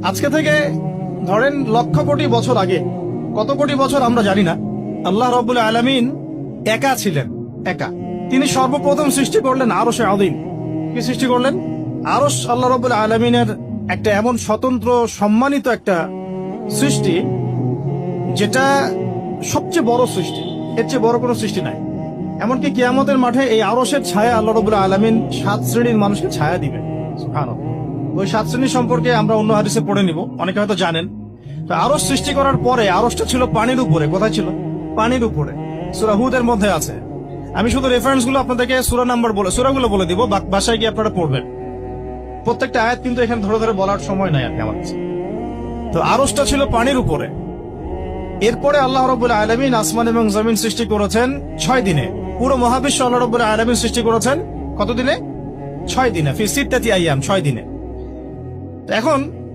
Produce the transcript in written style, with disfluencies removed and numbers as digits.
আজকে থেকে ধরেন লক্ষ কোটি বছর আগে, কত কোটি বছর আমরা জানি না, আল্লাহ রাব্বুল আলামিন একা ছিলেন। একা তিনি সর্বপ্রথম সৃষ্টি করলেন আরশে আযীম। কি সৃষ্টি করলেন? আরশ আল্লাহ রাব্বুল আলামিনের একটা এমন স্বতন্ত্র সম্মানিত একটা সৃষ্টি, যেটা সবচেয়ে বড় সৃষ্টি, এর চেয়ে বড় কোনো সৃষ্টি নাই। এমনকি কিয়ামতের মাঠে এই আরশের ছায়া আল্লাহ রাব্বুল আলামিন 7 শ্রেণীর মানুষকে ছায়া দিবেন। সুবহানাল্লাহ। ওই 7 শ্রেণী সম্পর্কে আমরা অন্য হাদিসে পড়ে নিব, অনেকে হয়তো জানেন। তো আরশ সৃষ্টি করার পরে আরশটা ছিল পানির উপরে। কোথায় ছিল? পানির উপরে। সূরা হুদের মধ্যে আছে। আমি শুধু রেফারেন্স গুলো আপনাদেরকে সূরাগুলো বলে দিব, বাসায় গিয়ে আপনারা পড়বেন। প্রত্যেকটা আয়াত কিন্তু এখানে ধরে ধরে বলার সময় নাই আমার কাছে। তো আরশটা ছিল পানির উপরে। এরপরে আল্লাহ রাব্বুল আলামিন আসমান এবং জমিন সৃষ্টি করেছেন 6 দিনে। পুরো মহাবিশ্ব আল্লাহ রাব্বুল আলামিন সৃষ্টি করেছেন কত দিনে? 6 দিনে। ফি সিত্তাতি আইয়াম, 6 দিনে। এখন